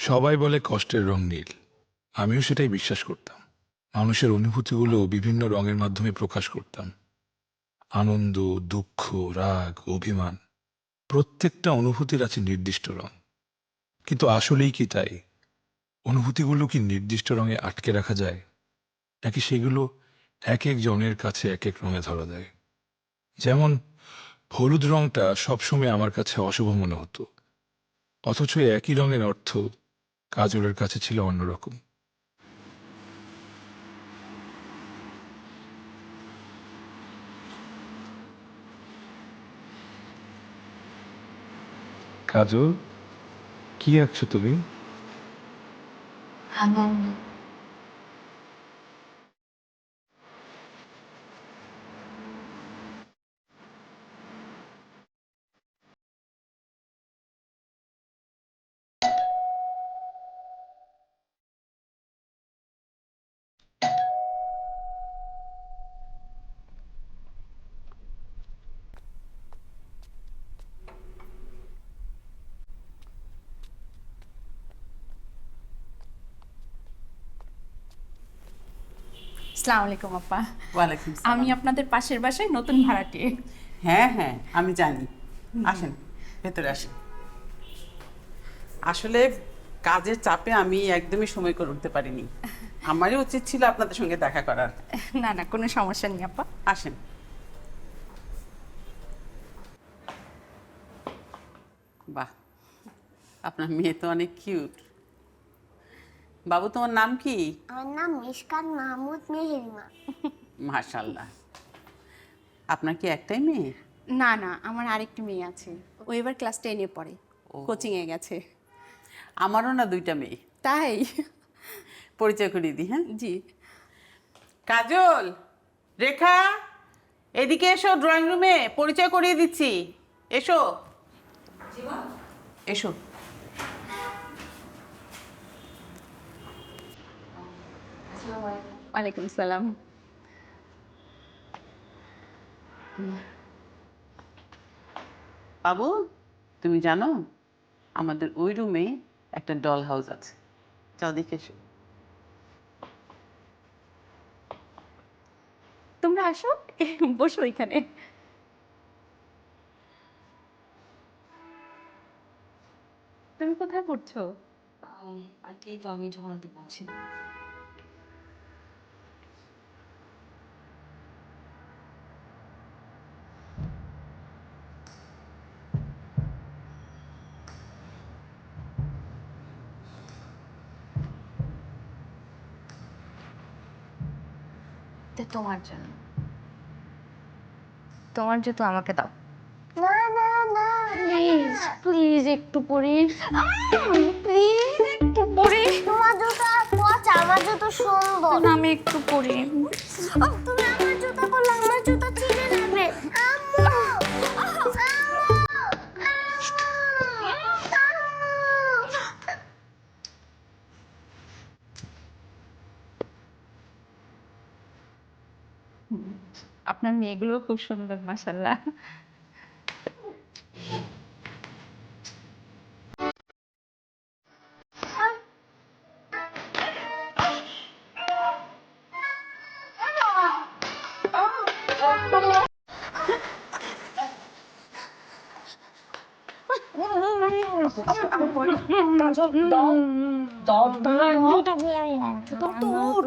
সবাই বলে কষ্টের রং নীল, আমিও সেটাই বিশ্বাস করতাম। মানুষের অনুভূতিগুলো বিভিন্ন রঙের মাধ্যমে প্রকাশ করতাম। আনন্দ, দুঃখ, রাগ, অভিমান, প্রত্যেকটা অনুভূতির আছে নির্দিষ্ট রং। কিন্তু আসলেই কি তাই? অনুভূতিগুলো কি নির্দিষ্ট রঙে আটকে রাখা যায়, নাকি সেগুলো এক এক জনের কাছে এক এক রঙে ধরা দেয়? যেমন হলুদ রংটা সবসময় আমার কাছে অশুভ মনে হতো, অথচ একই রঙের অর্থ কাজলের কাছে ছিল অন্যরকম। কাজল, কি আঁকছো তুমি? আনন্দ। আসসালামু আলাইকুম আপা। ওয়ালাইকুম সালাম। আমি আপনাদের পাশের বাসায় নতুন ভাড়াটিয়ে। হ্যাঁ হ্যাঁ, আমি জানি। আসেন, ভেতরে আসেন। আসলে কাজের চাপে আমি একদমই সময় করে উঠতে পারিনি। আমারই উচিত ছিল আপনাদের সঙ্গে দেখা করার। না না, কোনো সমস্যা নেই আপা। আসেন। বাহ, আপনার মেয়ে তো অনেক কিউট। বাবু, তোমার নাম কি? আমার নাম মিশকাত মাহমুদ মেহেরিমা। মাশাআল্লাহ। আপনার কি একটাই মেয়ে? না না, আমার আরেকটি মেয়ে আছে। ও এবার ক্লাস 10-এ পড়ে, কোচিংয়ে গেছে। আমারও না দুইটা মেয়ে। তাই? পরিচয় করিয়ে দিই। হ্যাঁ, জি। কাজল, রেখা, এদিকে এসো, ড্রয়িং রুমে পরিচয় করিয়ে দিচ্ছি। এসো এসো। ওয়ালাইকুম সালাম। বাবু, তুমি জানো আমাদের ওই রুমে একটা ডল হাউস আছে, যাও দেখে এসো। তোমরা আসো, বসো এখানে। তুমি কোথায় পড়ছো? আজকেই তো আমি ঝর্ণাতে পড়ছি। তোমার জন্য, তোমার যেহেতু আমাকে দাও। না না না, প্লিজ প্লিজ একটু পরি, প্লিজ একটু পরি। তোমার জুতা পচা, আমার জুতো সুন্দর। আমি একটু পরি। তুমি আমার জুতা পরলে আমার জুতা ছিঁড়ে যাবে। আম্মু, আম্মু, আপনার মেয়েগুলো খুব সুন্দর, মাশাআল্লাহ।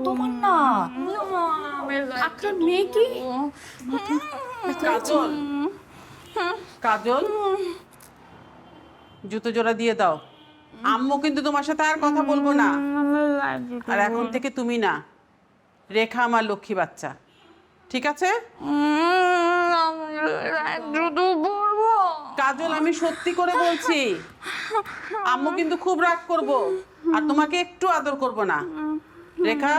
তোমার না, আপনার মেয়ে কি? কাজল, কাজল, জুতো জোড়া দিয়ে দাও। আম্মু কিন্তু তোমার সাথে আর কথা বলবো না। আর এখন থেকে তুমি না, রেখা আমার লক্ষ্মী বাচ্চা, ঠিক আছে? কাজল, আমি সত্যি করে বলছি, আম্মু কিন্তু খুব রাগ করব, আর তোমাকে একটু আদর করব না। রেখা,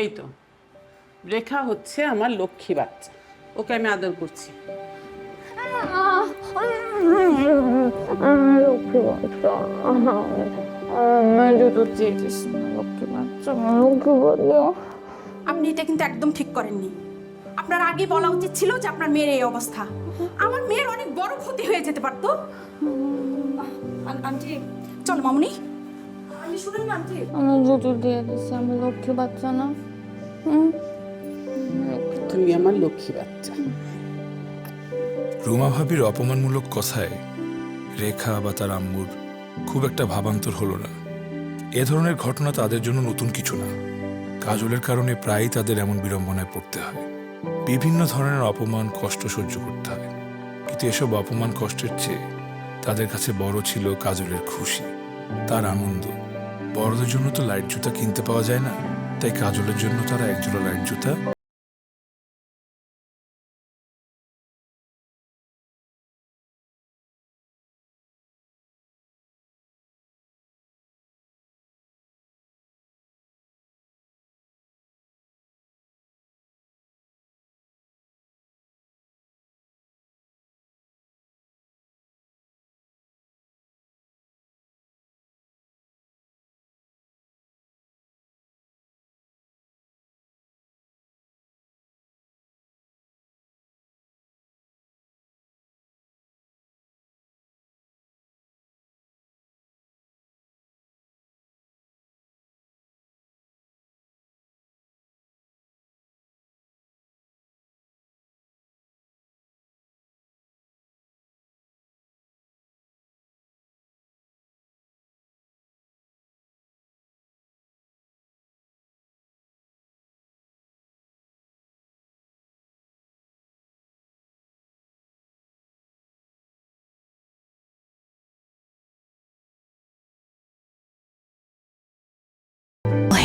এই তো, রেখা হচ্ছে আমার লক্ষ্মী বাচ্চা, ওকে আমি আদর করছি। আপনি এটা কিন্তু একদম ঠিক করেননি। আপনার আগে বলা উচিত ছিল যে আপনার মেয়ের এই অবস্থা। আমার মেয়ের অনেক বড় ক্ষতি হয়ে যেতে পারতো। আন্টি চলো মামুনি, আন্টি শুনুন না আন্টি। আমার জুতো দিয়ে দিচ্ছে, আমি লক্ষ্মী বাচ্চা না? হুম। তুমি আমার লক্ষ্মী বাচ্চা। রুমা ভাবির অপমানমূলক কথায় রেখা বা তার আম্মুর খুব একটা ভাবান্তর হলো না। এ ধরনের ঘটনা তাদের জন্য নতুন কিছু না। কাজলের কারণে প্রায়ই তাদের এমন বিড়ম্বনায় পড়তে হয়। বিভিন্ন ধরনের অপমান, কষ্ট সহ্য করতে হয়। কিন্তু এসব অপমান, কষ্টের চেয়ে তাদের কাছে বড় ছিল কাজলের খুশি, তার আনন্দ। বড়দের জন্য তো লাইট জুতা কিনতে পাওয়া যায় না, তাই কাজলের জন্য তারা একজোড়া লাইট জুতা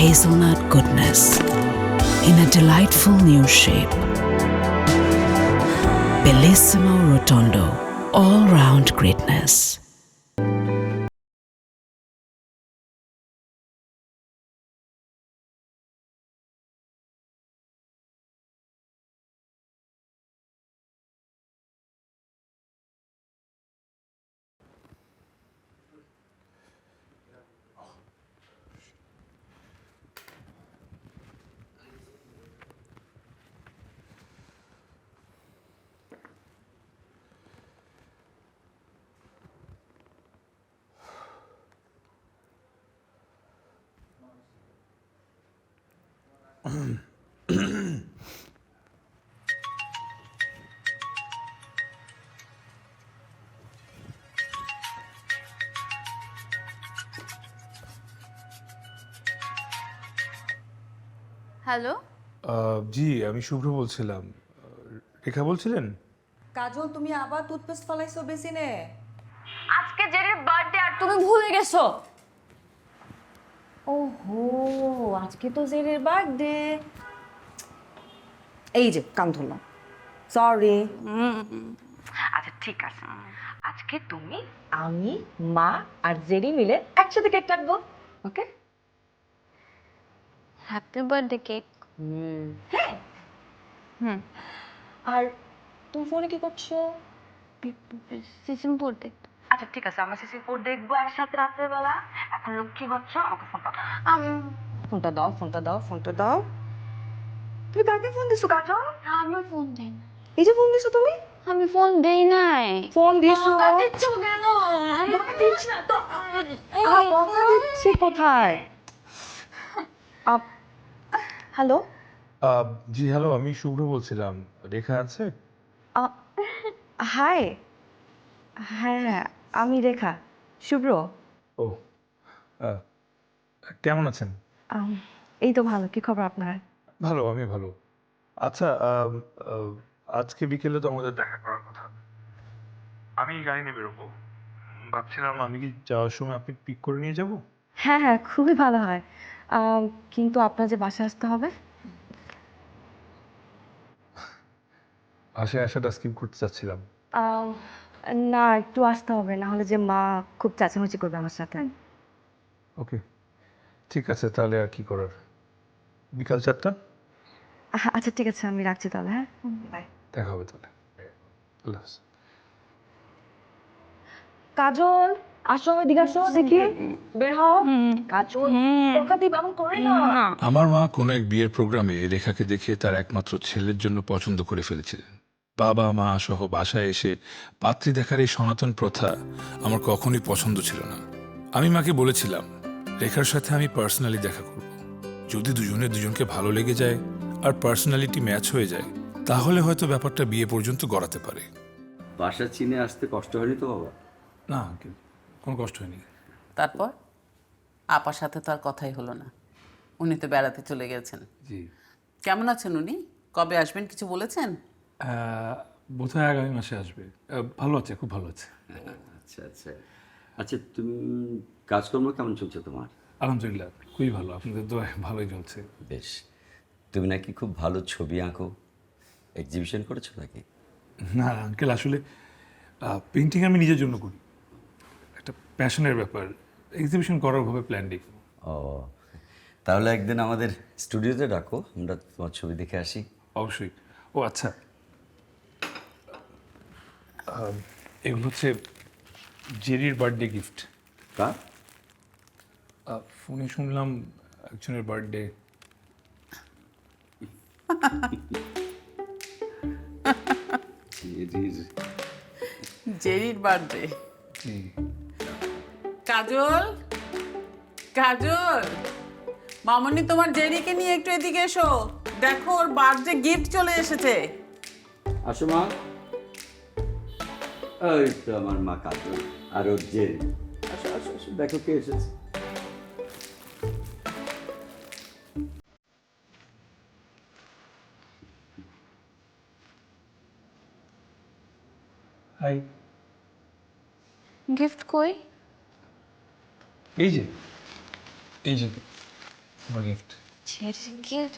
Hazelnut goodness in a delightful new shape. Bellissimo Rotondo, all-round greatness. Hello, জি, আমি শুভ্র বলছিলাম। রেখা বলছিলেন? কাজল তুমি আবার টুথপেস্ট ফলাইছো বেসিনে? আজকে জেরির বার্থডে আর তুমি ভুলে গেছো। ওহো, আজকে তো জেরের বার্থডে। এই যে কান ধরলাম, সরি। আচ্ছা ঠিক আছে, আজকে তুমি, আমি, মা আর জেরি মিলে একসাথে কেক কাটবো, ওকে? Happy birthday cake. আর তুমি ফোনে কি করছো? সিজন পড়তে। আচ্ছা ঠিক আছে, আমরা সিসি ফোর দেখবো একসাথে রাতের বেলা। এখন কি করছো? আমাকে ফোনটা দাও। ফোনটা দাও, ফোনটা দাও, ফোনটা দাও। তুমি কাকে ফোন দিছো কাজল? আমি ফোন দেই না। এই যে ফোন দিছো তুমি? আমি ফোন দেই নাই। ফোন দিছো? দিচ্ছ কেন? দিচ্ছি না তো। বকা দিচ্ছি কোথায়? হ্যালো? জি, হ্যালো, আমি শুভ্র বলছিলাম। রেখা আছে? হাই। হ্যাঁ হ্যাঁ, আমি রেখা। শুভ্র। ও, আহ, কেমন আছেন? আম, এই তো ভালো, কি খবর আপনার? ভালো, আমি ভালো। আচ্ছা, আজকে বিকেলে তো আমাদের দেখা করার কথা। আমি গাড়ি নিয়ে বেরোবো। ভাবছিলাম আমি কি যাওয়ার সময় আপনি পিক করে নিয়ে যাব? হ্যাঁ হ্যাঁ, খুবই ভালো হয়। কিন্তু আপনার যে বাসায় আসতে হবে। বাসায় আসাটা স্কিপ করতে চাচ্ছিলাম। আম, না, একটু আসতে হবে, না হলে যে মা খুব চেঁচামেচি করবে আমার সাথে। ওকে, ঠিক আছে, তাহলে আর কি করার। বিকাল 4টা আচ্ছা ঠিক আছে, আমি রাখছি তাহলে, হ্যাঁ বাই। দেখা হবে তাহলে। আল্লাহ হাফেজ। কাজল, আসো এদিকে আসো দেখি বের হও কাজল তোকে দিব এমন করে না আমার মা কোনো এক বিয়ের প্রোগ্রামে রেখাকে দেখে তার একমাত্র ছেলের জন্য পছন্দ করে ফেলেছিলেন। বাবা মা সহ বাসায় এসে পাত্রী দেখার এই সনাতন প্রথা আমার কখনোই পছন্দ ছিল না। আমি মাকে বলেছিলাম রেখার সাথে আমি পার্সোনালি দেখা করব। যদি দুজনকে ভালো লেগে যায় আর পার্সোনালিটি ম্যাচ হয়ে যায় তাহলে হয়তো ব্যাপারটা বিয়ে পর্যন্ত গড়াতে পারে। বাসা চিনে আসতে কষ্ট হয়নি তো বাবা? না আঙ্কেল, কোনো কষ্ট হয়নি। তারপর আপার সাথে তো আর কথাই হলো না, উনি তো বেড়াতে চলে গেছেন। জি, কেমন আছেন উনি? কবে আসবেন কিছু বলেছেন? বোধহয় আগামী মাসে আসবে। ভালো আছে, খুব ভালো আছে। আচ্ছা আচ্ছা আচ্ছা, তুমি কাজকর্ম কেমন চলছে তোমার? আলহামদুলিল্লাহ খুবই ভালো, আপনাদের দোয়ায় ভালোই চলছে। বেশ। তুমি নাকি খুব ভালো ছবি আঁকো, এক্সিবিশন করেছো নাকি? না আঙ্কেল, আসলে পেন্টিং আমি নিজের জন্য করি, একটা প্যাশনের ব্যাপার। এক্সিবিশন করার ভাবে প্ল্যান নেই। ও, তাহলে একদিন আমাদের স্টুডিওতে ডাকো, আমরা তোমার ছবি দেখে আসি। অবশ্যই। ও আচ্ছা, এগুলো হচ্ছে জেরির বার্থডে গিফট। কার? ফোনে শুনলাম একজনের বার্থডে। জেরির বার্থডে? কাজল, কাজল, মামনি তোমার জেরিকে নিয়ে একটু এদিকে এসো, দেখো ওর বার্থডে গিফট চলে এসেছে। আসো মা। ওই তো আমার মা কাজল আর ওর জেরি। আসো আসো আসো, দেখো কে এসেছে। হাই। গিফট কই? এই যে, এই যে আমার গিফট। গিফট?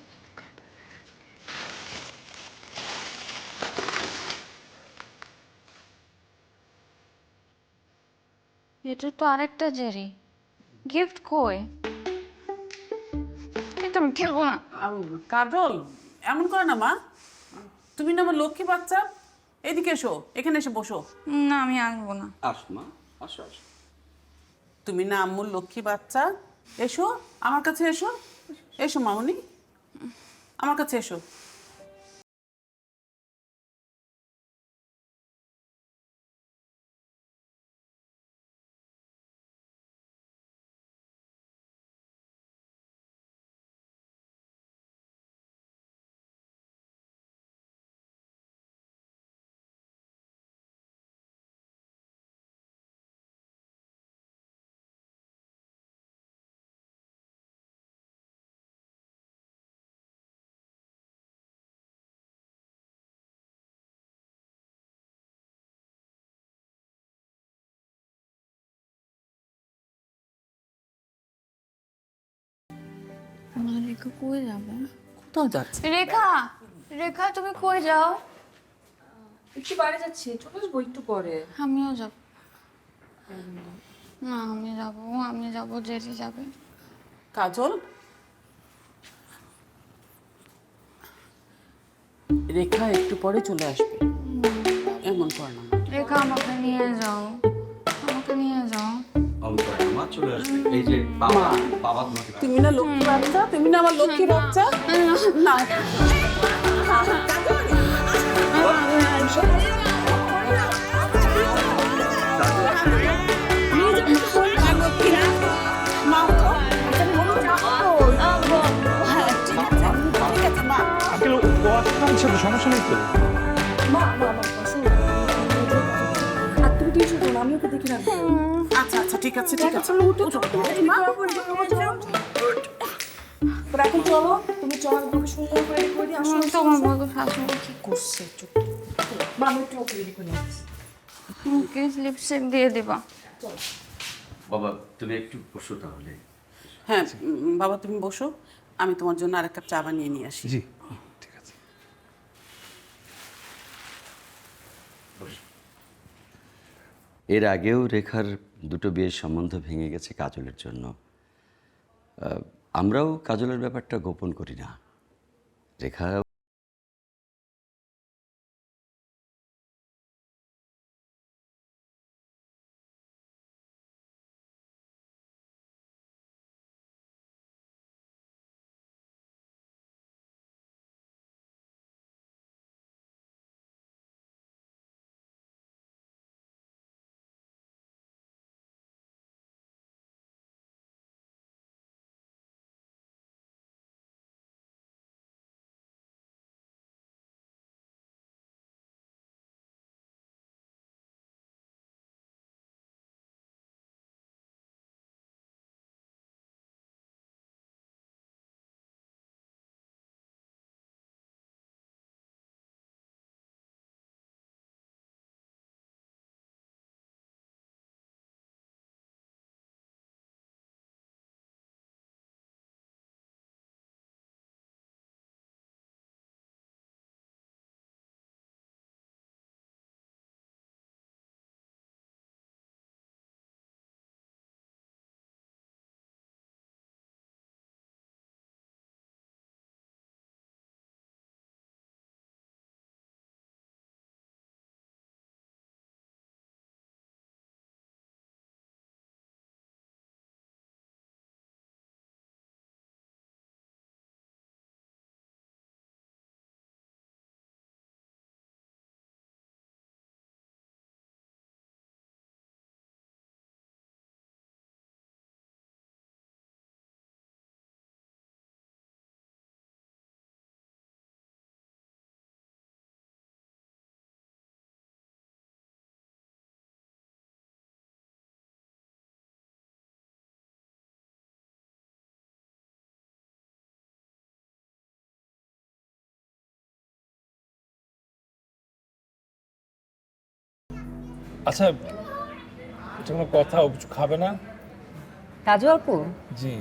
এটা তো আরেকটা জেরি। গিফট কই? এটা আমি খেলবো না। কাজল, এমন করে না মা, তুমি না আমার লক্ষ্মী বাচ্চা, এদিকে এসো, এখানে এসে বসো। না আমি আসবো না। আসো মা, আসো আসো। তুমি না আম্মুর লক্ষ্মী বাচ্চা, এসো আমার কাছে এসো, এসো মামনি আমার কাছে এসো। রেখা কই যাবে? কোথাও যাচ্ছে? রেখা, রেখা তুমি কই যাও? একটু বাইরে যাচ্ছি, চলে আসবো একটু পরে। আমিও যাব। না আমি যাব, জেরি যাবে। কাজল, রেখা একটু পরে চলে আসবে, এমন কর না। রেখা আমাকে নিয়ে যাও, আমাকে নিয়ে যাও। মা চলে আসবে। এই যে বাবা, বাবা তোমাকে তুমি না লক্ষ্মী বাচ্চা, তুমি না আমার লক্ষ্মী বাচ্চা। না আঙ্কেল, ও আসছে, সমস্যা নেই তো? আর তুমি টিউশন করো, আমি ওকে দেখে রাখবো। আচ্ছা আচ্ছা, ঠিক আছে ঠিক আছে। এখন চলো, তুমি চলো, তোমাকে সুন্দর করে রেডি করে দিই। আসো তোমার বলবো শাশুড়ি কি করছে চুপ। মা আমি একটু ওকে রেডি করে আসছি। আমাকে লিপস্টিক দিয়ে দিবা। বাবা তুমি একটু বসো তাহলে। হ্যাঁ বাবা তুমি বসো, আমি তোমার জন্য আরেক কাপ চা বানিয়ে নিয়ে আসি। জি ঠিক আছে। এর আগেও রেখার দুটো বিয়ের সম্বন্ধ ভেঙে গেছে কাজলের জন্য। আমরাও কাজলের ব্যাপারটা গোপন করি না। রেখা আচ্ছা, এটা কোনো কথা, ও কিছু খাবে না? কাজু আপু জি।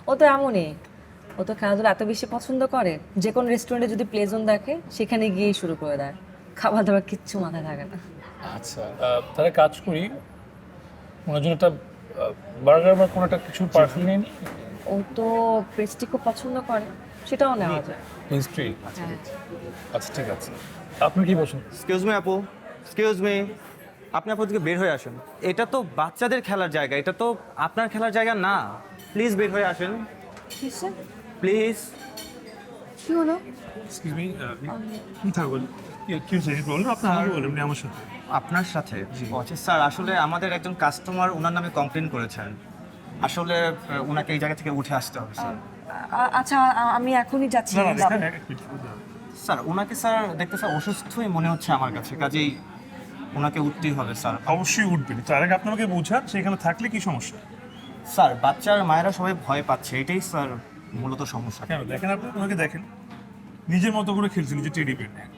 ও তো এমনই, ও তো খেলাধুলা এত বেশি পছন্দ করে, যে কোনো রেস্টুরেন্টে যদি প্লে জোন দেখে সেখানে গিয়েই শুরু করে দেয়, খাবার দাবার কিচ্ছু মাথায় থাকে না। আচ্ছা, তাহলে কাজ করি, ওনার জন্য একটা বার্গার বা কোনো একটা কিছু পারফিউম নিয়ে নিই। ও তো পেস্ট্রি খুব পছন্দ করে, সেটাও নেওয়া যায়। পেস্ট্রি? হ্যাঁ। আচ্ছা ঠিক আছে, আপনার কি পছন্দ? এক্সকিউজ মি আপু, এক্সকিউজ মি, আপনি আপু থেকে বের হয়ে আসেন। এটা তো বাচ্চাদের খেলার জায়গা, এটা তো আপনার খেলার জায়গা না। প্লিজ বের হয়ে আসেন, প্লিজ। কি হলো? এক্সকিউজ মি, কথা বলুন। কি হয়েছে বলুন, আপনি আমাকে বলুন, আপনি আমার সাথে। আপনার সাথে? আচ্ছা স্যার, আসলে আমাদের একজন কাস্টমার ওনার নামে কমপ্লেন করেছেন। আসলে ওনাকে এই জায়গা থেকে উঠে আসতে হবে স্যার। আচ্ছা, আমি এখনই যাচ্ছি। স্যার ওনাকে স্যার দেখতে স্যার অসুস্থই মনে হচ্ছে আমার কাছে, কাজেই ওনাকে উঠতেই হবে স্যার। অবশ্যই উঠবেন, তার আগে আপনি আমাকে বোঝান সেখানে থাকলে কি সমস্যা? স্যার বাচ্চার মায়েরা সবাই ভয় পাচ্ছে, এটাই স্যার মূলত সমস্যা। কেন দেখেন, আপনি ওনাকে দেখেন, নিজের মতো করে খেলছে, নিজের টেডি বের নিয়ে,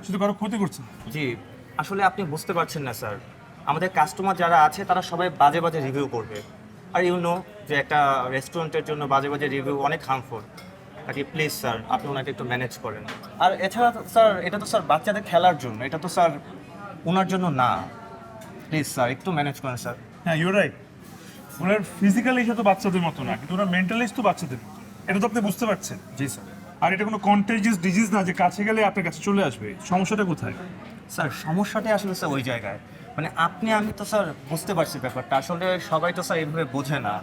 শুধু কারো ক্ষতি করছে না। জি, আসলে আপনি বুঝতে পারছেন না স্যার, আমাদের কাস্টমার যারা আছে তারা সবাই বাজে বাজে রিভিউ করবে। আর ইউ নো যে একটা রেস্টুরেন্টের জন্য বাজে বাজে রিভিউ অনেক হার্মফুল। কাজে প্লিজ স্যার আপনি ওনাকে একটু ম্যানেজ করেন। আর এছাড়া স্যার এটা তো স্যার বাচ্চাদের খেলার জন্য, এটা তো স্যার ওনার জন্য না। প্লিজ স্যার একটু ম্যানেজ করেন স্যার। হ্যাঁ, ইউর রাইট, ওনার ফিজিক্যালি তো বাচ্চাদের মতো না, কিন্তু ওনার মেন্টালিস তো বাচ্চাদের মতো, এটা তো আপনি বুঝতে পারছেন। জি স্যার। আর এটা কোনো কন্টেজিয়াস ডিজিজ না যে কাছে গেলে আপনার কাছে চলে আসবে। সমস্যাটা কোথায়? স্যার সমস্যাটাই আসলে স্যার ওই জায়গায়, মানে আমি তো স্যার বুঝতে পারছি ব্যাপারটা, আসলে সবাই তো স্যার এইভাবে বোঝে না।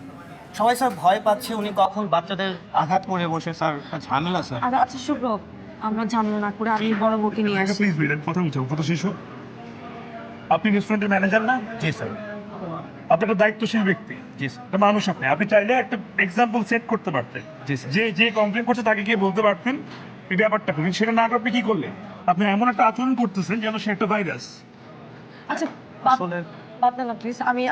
সবাই স্যার ভয় পাচ্ছে উনি কখন বাচ্চাদের আঘাত করে বসে, স্যার একটা ঝামেলা স্যার। আচ্ছা শুভ্র, আমরা ঝামেলা না করে আমি বড় বউকে নিয়ে আসি। প্লিজ ওয়েট, কথা বলছি, কথা শেষ হোক। আপনি রেস্টুরেন্টের ম্যানেজার না? জি স্যার। আপনি একটা দায়িত্বশীল ব্যক্তি, জি স্যার। একটা মানুষ, আপনি চাইলে একটা এক্সাম্পল সেট করতে পারতেন। জি স্যার। যে কমপ্লেন করছে তাকে গিয়ে বলতে পারতেন এই ব্যাপারটা, কিন্তু সেটা না করে আপনি কি করলেন? আপনি এমন একটা আচরণ করতেছেন যেন সে একটা ভাইরাস। আচ্ছা আসলে বাদ না প্লিজ, আমি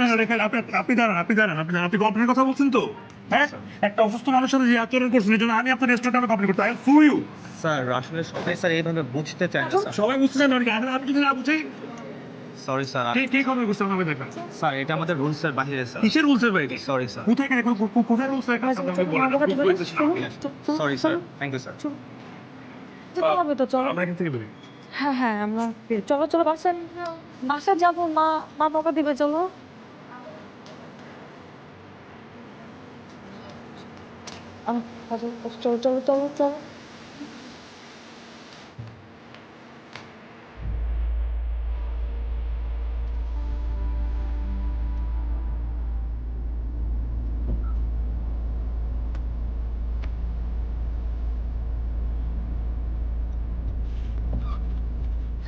না রেখা, আপনি দাঁড়ান, আপনি কমপ্লেনের কথা বলছেন তো? হ্যাঁ, একটা অসুস্থ মানুষের সাথে যে আচরণ করছেন এই জন্য আমি আপনার রেস্টুরেন্টে কমপ্লেন করতে, আই সু ইউ। স্যার আসলে সবাই স্যার এইভাবে বুঝতে চায় না স্যার। সবাই বুঝতে চান নাকি? আমি যদি না বুঝি সরি স্যার। কে কবে বুঝতে আমাকে দেখেন? স্যার এটা আমাদের রুলসের বাইরে স্যার। কিসের রুলসের বাইরে? Sorry sir. কোথায় কোথায় রুলস লেখা আছে? Sorry sir, thank you sir. যেতে হবে তো, চলো। আমরা এখান থেকে বেরিয়ে হ্যাঁ আমরা চলো বাসায় যাবো, মা বাবা দিবে, চলো। চলো।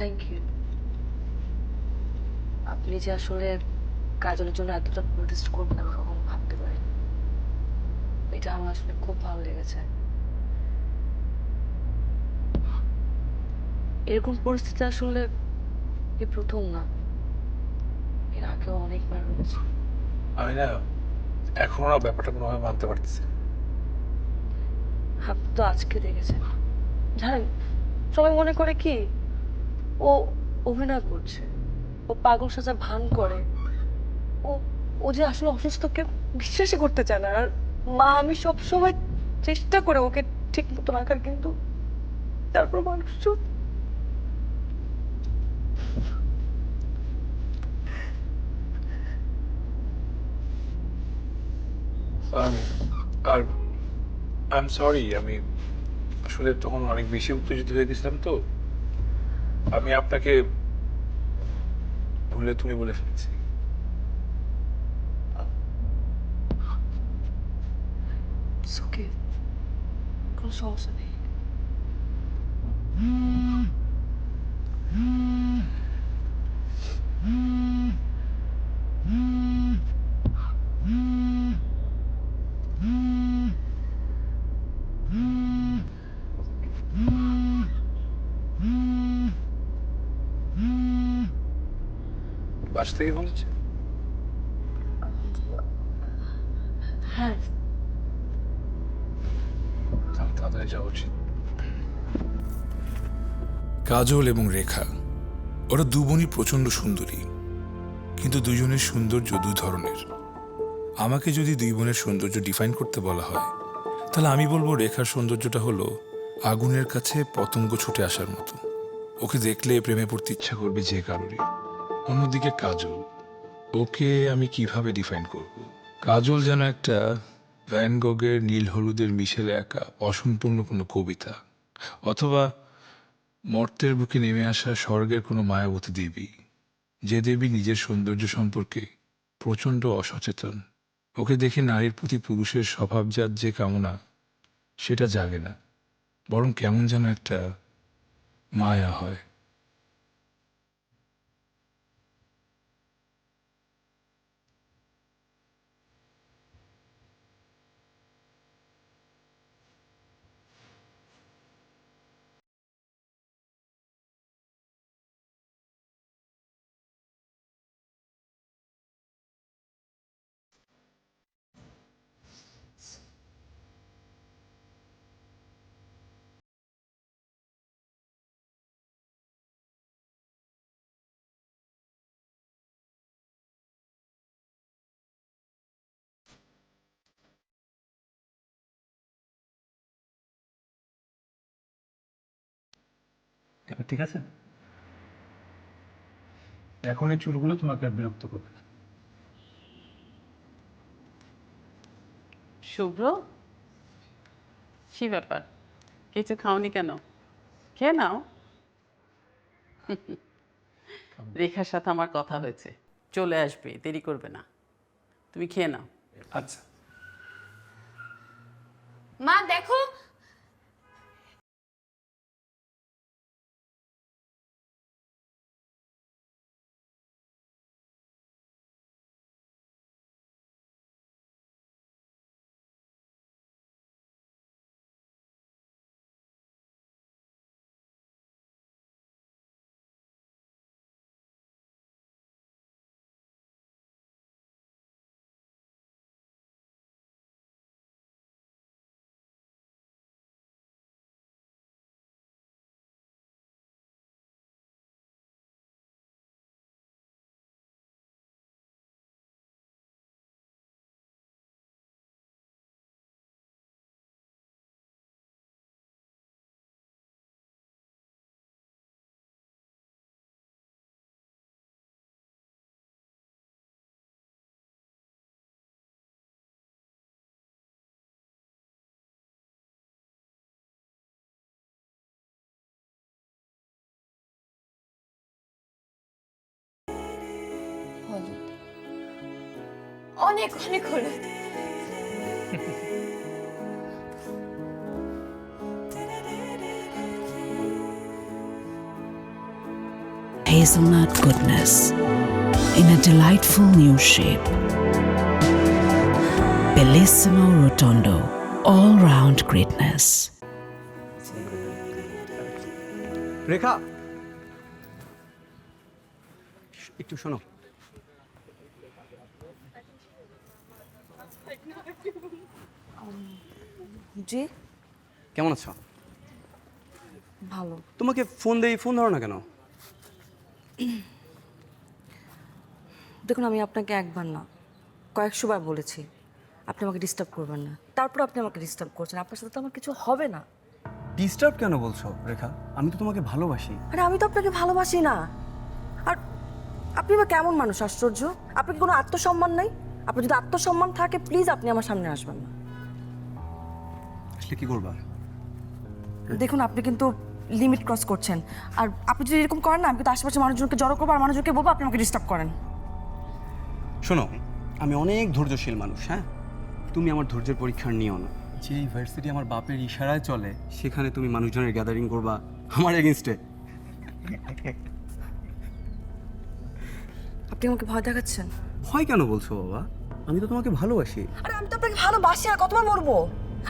Thank you. আপনি যে আসলে কাজলের জন্য এতটা প্রোটেস্ট করবেন আমি কখনো ভাবতে পারি, এটা আমার আসলে খুব ভালো লেগেছে। এরকম পরিস্থিতি আসলে এই প্রথম না, এর আগেও অনেকবার হয়েছে। আমি না এখনো না ব্যাপারটা কোনোভাবে মানতে পারতেছি না। আপনি তো আজকে দেখেছেন, জানেন সবাই মনে করে কি ও অভিনয় করছে, ও পাগল সাজা ভান করে, ও যে আসলে অসুস্থ কেউ বিশ্বাসই করতে চায় না। আর আমি সবসময় চেষ্টা করে ওকে ঠিক মতো রাখার, কিন্তু তারপর মানুষ আর আই এম সরি, আমি আসলে তখন অনেক বেশি উত্তেজিত হয়ে গেছিলাম, তো আমি আপনাকে ভুলে তুমি বলে ফেলেছি। ওকে, কোনো সমস্যা নেই। বাস থেকে বলেছে? হ্যাঁ, তাড়াতাড়ি যাওয়া উচিত। কাজল এবং রেখা ওরা দু বোনই প্রচণ্ড সুন্দরী, কিন্তু দুজনের সৌন্দর্য দুই ধরনের। আমাকে যদি দুই বোনের সৌন্দর্য ডিফাইন করতে বলা হয়, তাহলে আমি বলবো রেখার সৌন্দর্যটা হলো আগুনের কাছে পতঙ্গ ছুটে আসার মতো। ওকে দেখলে প্রেমে পড়তে ইচ্ছা করবে যে কারোরই। অন্যদিকে কাজল, ওকে আমি কিভাবে ডিফাইন করব? কাজল যেন একটা ভ্যান গগের নীল হলুদের মিশেলে একা অসম্পূর্ণ কোনো কবিতা, অথবা মর্তের বুকে নেমে আসা স্বর্গের কোনো মায়াবতী দেবী, যে দেবী নিজের সৌন্দর্য সম্পর্কে প্রচণ্ড অসচেতন। ওকে দেখে নারীর প্রতি পুরুষের স্বভাবজাত যে কামনা, সেটা জাগে না, বরং কেমন যেন একটা মায়া হয়। ঠিক আছে, এখন এই চুলগুলো তোমাকে আর বিরক্ত করবে না। শুভ্র, কি ব্যাপার, কিছু খাওনি কেন? খেয়ে নাও। রেখার সাথে আমার কথা হয়েছে, চলে আসবে, দেরি করবে না, তুমি খেয়ে নাও। আচ্ছা, মা দেখো, হলুদ, অনেক অনেক হলুদ। Hazelnut goodness in a delightful new shape. Bellissimo Rotondo, all-round greatness. রেখা, একটু শোনো। জি, কেমন আছো? ভালো। তোমাকে ফোন দেই, ফোন ধরো না কেন? দেখুন, আমি আপনাকে একবার না কয়েকশোবার বলেছি আপনি আমাকে ডিস্টার্ব করবেন না, তারপর আপনি আমাকে ডিস্টার্ব করছেন। আপনার সাথে তো আমার কিছু হবে না। ডিস্টার্ব কেন বলছো রেখা? আমি তো তোমাকে ভালোবাসি। আরে আমি তো আপনাকে ভালোবাসি না। আর আপনি বা কেমন মানুষ, আশ্চর্য! আপনার কি কোনো আত্মসম্মান নাই? আপনার যদি আত্মসম্মান থাকে, প্লিজ আপনি আমার সামনে আসবেন না। আসলে কি করবা? দেখুন, আপনি কিন্তু লিমিট ক্রস করছেন। আর আপনি যদি এরকম করেন না, আমি কিন্তু আশেপাশে মানুষজনকে জড়ো করবো আর মানুষজনকে বলবো আপনি আমাকে ডিস্টার্ব করেন। শোনো, আমি অনেক ধৈর্যশীল মানুষ, হ্যাঁ? তুমি আমার ধৈর্যের পরীক্ষা নিও না। যে ইউনিভার্সিটি আমার বাপের ইশারায় চলে, সেখানে তুমি মানুষজনের গ্যাদারিং করবা আমার এগেনস্টে। আপনি আমাকে ভয় দেখাচ্ছেন। ভয় কেন বলছো বাবা? আমি তো তোমাকে ভালোবাসি। আরে আমি তো আপনাকে ভালোবাসি, আর কতবার মরবো?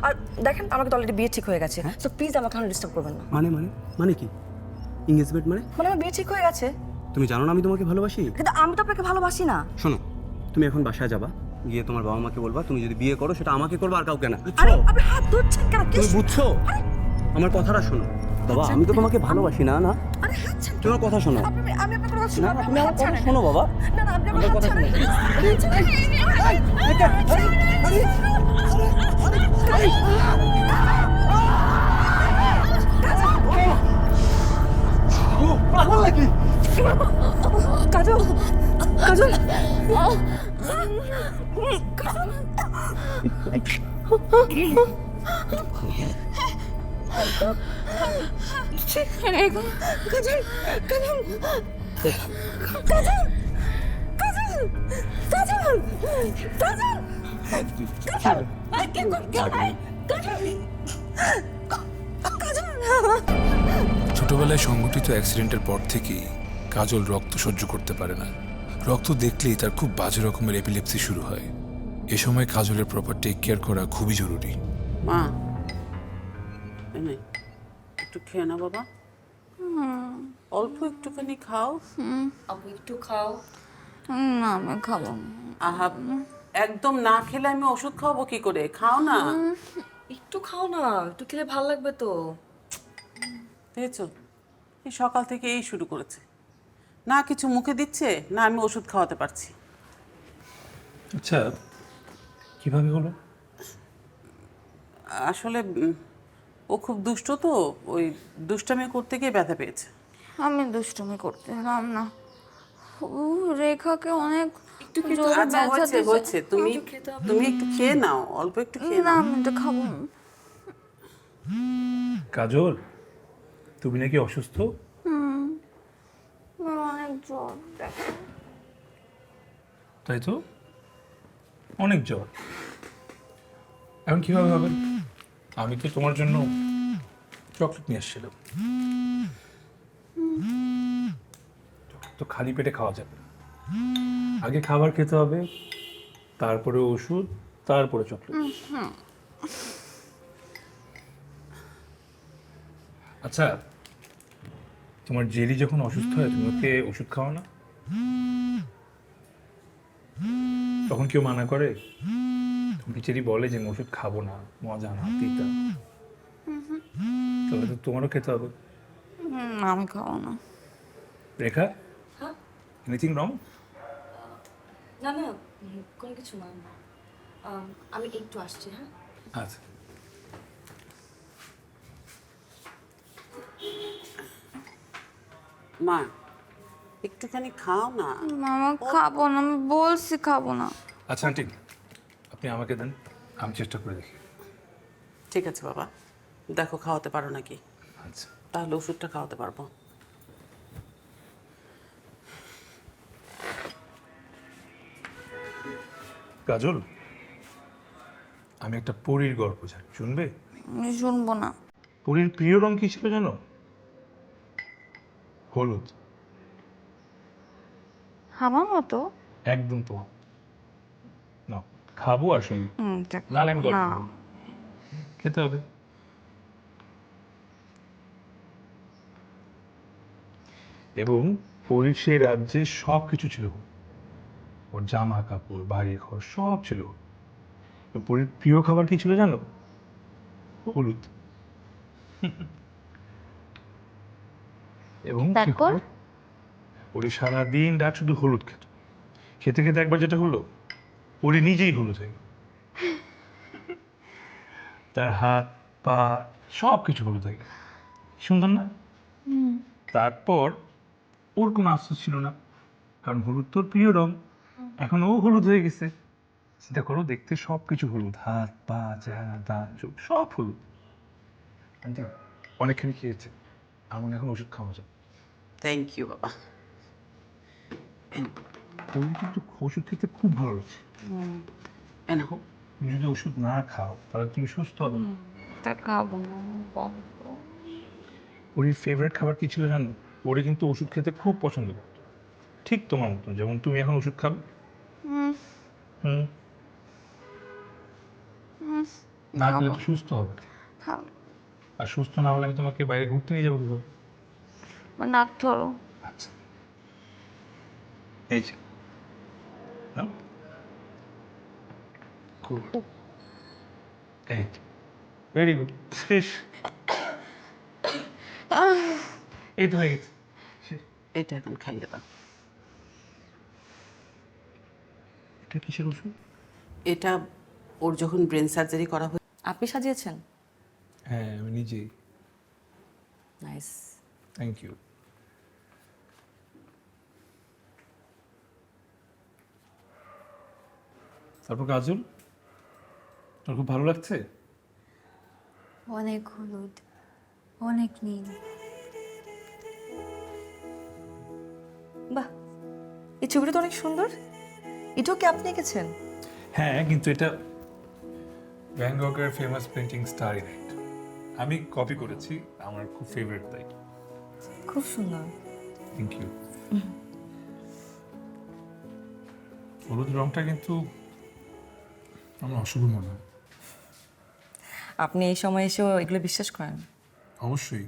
আর দেখেন, আমাকে তো অলরেডি বিয়ে ঠিক হয়ে গেছে, সো প্লিজ আমাকে এখন ডিস্টার্ব করবেন না। মানে মানে মানে কি? এঙ্গেজমেন্ট মানে? মানে আমার বিয়ে ঠিক হয়ে গেছে। তুমি জানো না আমি তোমাকে ভালোবাসি? কিন্তু আমি তো আপনাকে ভালোবাসি না। শোনো, তুমি এখন বাসায় যাবা, গিয়ে তোমার বাবা মাকে বলবা তুমি যদি বিয়ে করো সেটা আমাকে করবা আর কাউকে না। আরে আপনি হাত ধরছেন কেন? তুমি বুঝছো? আমার কথাটা শোনো, বাবা আমি তো তোমাকে ভালোবাসি না না তোমার কথা শোনো আমি আপনার কথা না না, তুমি আমার কথা শোনো বাবা না না আপনি আমার কথা শোনো পাগল নাকি কাজল কাজল কাজল কাজল কাজল কাজল কাজল কাজল কাজল কি করতে কাজল ছোটবেলায় সংঘটিত অ্যাক্সিডেন্টের পর থেকেই কাজল রক্ত সহ্য করতে পারে না। রক্ত দেখলেই তার খুব বাজে রকমের এপিলেপসি শুরু হয়। এ সময় কাজলের প্রপার টেক কেয়ার করা খুবই জরুরি। মা এই নে, একটু খেয়ে না বাবা, অল্প একটুখানি খাও। আপু একটু খাও। না আমি খাবো না। আহা, একদম না খেলে আমি ওষুধ খাওয়াবো কি করে? খাও না। একটু খাও না, একটু খেলে ভালো লাগবে তো। দেখেছো, এই সকাল থেকে এই শুরু করেছে, না কিছু মুখে দিচ্ছে না আমি ওষুধ খাওয়াতে পারছি। আচ্ছা, কিভাবে হলো? আসলে ও খুব দুষ্ট তো, ওই দুষ্টামি করতে গিয়ে ব্যথা পেয়েছে। আমি দুষ্টুমি করতে এলাম না। ও রেখাকে অনেক একটু জোরে আচ্ছা ব্যথা হয়েছে দিয়েছে। হয়েছে, তুমি একটু খেয়ে নাও, অল্প একটু খেয়ে না নাও। আমি এটা খাবো না। কাজল, তুমি নাকি অসুস্থ? আমার অনেক জ্বর দেখো। তাই তো, অনেক জ্বর। এখন কিভাবে হবে? আমি তো তোমার জন্য চকলেট নিয়ে আসছিলাম। তো খালি পেটে খাওয়া যাবে না। আগে খাবার খেতে হবে, তারপরে ওষুধ, তারপরে চকলেট। আচ্ছা, তোমার জেরি যখন অসুস্থ হয় তুমি ওকে ওষুধ খাও না? তখন কেউ মানা করে? বিচারি বলে যে আমি ওষুধ খাবো না, মজা না, তিতা। তাহলে তো তোমারও খেতে হবে। আমি খাবো না। রেখা, এনিথিং রং? না না কোনো কিছু না। আমি একটু আসছি। হ্যাঁ আচ্ছা। মা একটুখানি খাও না। মামা খাবো না, আমি বলছি খাবো না। আচ্ছা আন্টি, আপনি আমাকে দেন, আমি চেষ্টা করে দেখি। ঠিক আছে বাবা, দেখো খাওয়াতে পারো নাকি, আচ্ছা। তাহলে ওষুধটা খাওয়াতে পারবো। কাজল, আমি একটা পরীর গল্প জানি, শুনবে? আমি শুনবো না। পরীর প্রিয় রং কি ছিল জানো? হলুদ। আমার মতো? একদম তো না, খাবো আর শুনি। না আমি না খেতে হবে। এবং পরীর সেই রাজ্যে সব কিছু ছিল, ওর জামা কাপড়, বাড়ি ঘর সব ছিল। তো পরীর প্রিয় খাবার কি ছিল জানো? হলুদ। এবং কি তারপর? হলো? পরী সারাদিন রাত শুধু হলুদ খেত। খেতে খেতে একবার যেটা হলো, পরী নিজেই হলুদ হয়ে গেল। তার হাত পা সব কিছু হলুদ হয়ে গেল। সুন্দর না? তারপর ওর কোনো আফসোস ছিল না, কারণ হলুদ তোর প্রিয় রং। এখন ও হলুদ হয়ে গেছে। চিন্তা করো, দেখতে সব কিছু হলুদ, হাত পা চেহারা দাঁত চোখ সব হলুদ। আন্টি অনেকখানি খেয়েছে, আমার এখন ওষুধ খাওয়া যাবে। থ্যাংক ইউ বাবা। পরী কিন্তু ওষুধ খেতে খুব ভালো লাগছে। এনো, তুমি যদি ওষুধ না খাও তাহলে তুমি সুস্থ হবে না। তা খাবো না। পরীর ফেভারিট খাবার কি ছিল জানো? পরী কিন্তু ওষুধ খেতে খুব পছন্দ করত, ঠিক তোমার মতন, যেমন তুমি এখন ওষুধ খাবে। হুম, না খেলে তো সুস্থ হবে, খাবো। আর সুস্থ না হলে আমি তোমাকে বাইরে ঘুরতে নিয়ে যাবো কিভাবে? নাক ধরো। আচ্ছা, এই যে নাও। Good. এই ভেরি গুড, শেষ। এই তো হয়ে গেছে। এটা এখন খাইয়ে দাও। এটা কিসের ওষুধ? এটা ওর যখন ব্রেন সার্জারি করা হয়েছে। আপনি সাজিয়েছেন? হ্যাঁ, আমি নিজেই। নাইস। Thank you. তারপর কাজল, তোর খুব ভালো লাগছে? অনেক হলুদ, অনেক নীল। বাহ, এই ছবিটা তো অনেক সুন্দর। এটাও কি আপনি এঁকেছেন? হ্যাঁ, কিন্তু এটা ভ্যান গগের ফেমাস পেন্টিং স্টারি নাইট। আমি কপি করেছি, আমার খুব ফেভারিট তাই। খুব সুন্দর। Thank you. হলুদ রংটা কিন্তু আমার অশুভ মনে হয়। আপনি এই সময় এসেও এগুলো বিশ্বাস করেন? অবশ্যই,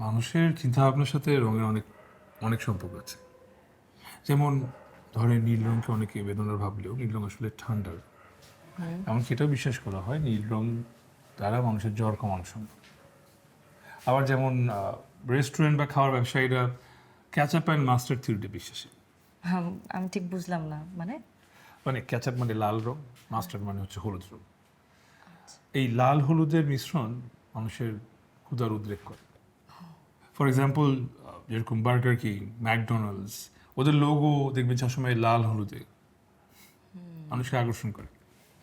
মানুষের চিন্তা ভাবনার সাথে রঙের অনেক অনেক সম্পর্ক আছে। যেমন ধরে নীল রঙকে অনেকে বেদনার ভাবলেও নীল রং আসলে ঠান্ডার। এমনকি এটাও বিশ্বাস করা হয় নীল রং দ্বারা মানুষের জ্বর কমানো সম্ভব। আবার যেমন রেস্টুরেন্ট বা খাওয়ার ব্যবসায়ীরা ক্যাচআপ অ্যান্ড মাস্টার্ড থিওরিতে বিশ্বাসী। আমি ঠিক বুঝলাম না, মানে? মানে ক্যাচআপ মানে লাল রং, মাস্টার্ড মানে হচ্ছে হলুদ রং। এই লাল হলুদের মিশ্রণ মানুষের ক্ষুধার উদ্রেক করে। ফর এক্সাম্পল, যেরকম বার্গার কিং, ম্যাকডোনাল্ডস, ওদের লোগো দেখবেন সবসময় লাল হলুদে মানুষকে আকর্ষণ করে।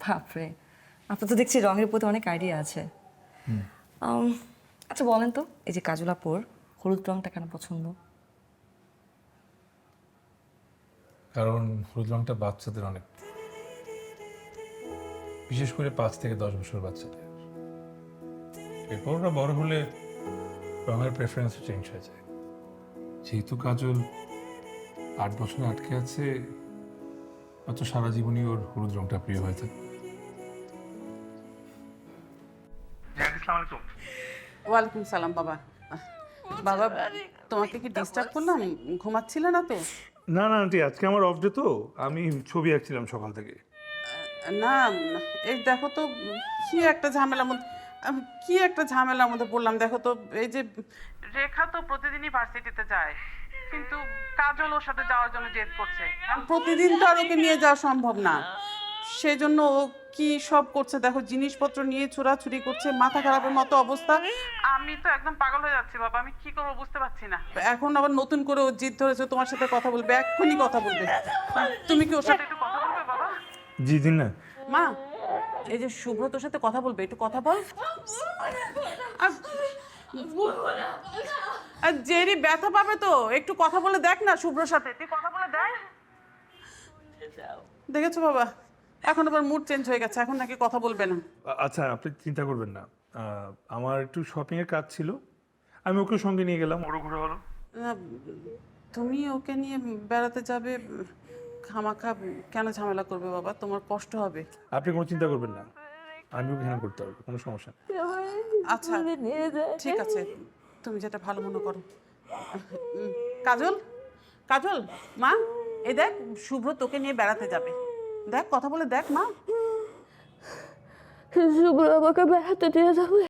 বাপরে, আপনার তো দেখছি রঙের প্রতি অনেক আইডিয়া আছে। আচ্ছা বলেন তো, এই যে কাজল আপুর হলুদ রংটা কেন পছন্দ? কারণ হলুদ রংটা বাচ্চাদের অনেক, বিশেষ করে 5 থেকে 10 বছর বাচ্চাদের। এরপর ওরা বড় হলে রঙের প্রেফারেন্সও চেঞ্জ হয়ে যায়। যেহেতু কাজল 8 বছর আটকে আছে, অত সারা জীবনই ওর হলুদ রংটা প্রিয় হয়ে থাকে। আসসালামু আলাইকুম। ওয়ালাইকুম সালাম বাবা। বাবা, তোমাকে কি ডিস্টার্ব করলাম? ঘুমাচ্ছিলে না তো? না না আন্টি, আজকে আমার অফ ডে তো, আমি ছবি আঁকছিলাম সকাল থেকে। না, এই দেখো তো কি একটা ঝামেলার মধ্যে পড়লাম। দেখো তো, এই যে রেখা তো প্রতিদিনই ভার্সিটিতে যায়, কিন্তু কাজল ওর সাথে যাওয়ার জন্য জেদ করছে। প্রতিদিন তো আর ওকে নিয়ে যাওয়া সম্ভব না, সেই জন্য ও কি সব করছে দেখো, জিনিসপত্র নিয়ে ছোড়াছুড়ি করছে, মাথা খারাপের মতো অবস্থা। আমি তো একদম পাগল হয়ে যাচ্ছি বাবা, আমি কি করবো বুঝতে পারছি না। এখন আবার নতুন করে ও জিদ ধরেছে তোমার সাথে কথা বলবে, এক্ষুনি কথা বলবে। তুমি কি ওর সাথে একটু কথা বলবে বাবা? জি দিন না। মা, এই যে শুভ্র তোর সাথে কথা বলবে, একটু কথা বল। আর জেরি ব্যথা পাবে তো, একটু কথা বলে দেখ না শুভ্রর সাথে, তুই কথা বলে দেখ। দেখেছো বাবা, এখন আবার মুড চেঞ্জ হয়ে গেছে, এখন নাকি কথা বলবে না। আচ্ছা, আপনি চিন্তা করবেন না, আমার একটু শপিং এর কাজ ছিল, আমি ওকে সঙ্গে নিয়ে গেলাম, ওরও ঘোরা হলো। না, তুমি ওকে নিয়ে বেড়াতে যাবে, খামাখা কেন ঝামেলা করবে বাবা, তোমার কষ্ট হবে। আপনি কোনো চিন্তা করবেন না, আমি ওকে হ্যান্ডেল করতে পারবো, কোনো সমস্যা নেই। আচ্ছা ঠিক আছে, তুমি যেটা ভালো মনে করো। কাজল, কাজল মা, এই দেখ শুভ্র তোকে নিয়ে বেড়াতে যাবে, দেখ কথা বলে দেখ মা। শুভ্র আমাকে বেড়াতে দিয়ে যাবে?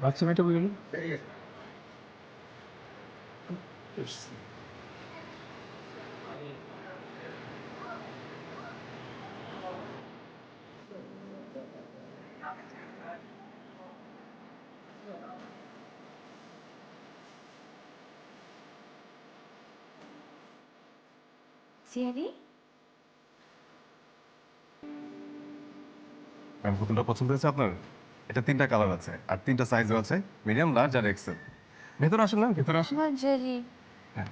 বাচ্চা মেয়েটা বুঝলি? সিয়ারি পুতুলটা পছন্দ হয়েছে আপনার? এটা 3টা কালার আছে আর 3টা সাইজও আছে, মিডিয়াম, লার্জ আর এক্সেল। ভেতরে আসেন না, ভেতরে আসেন। আমার জেরি হ্যাঁ।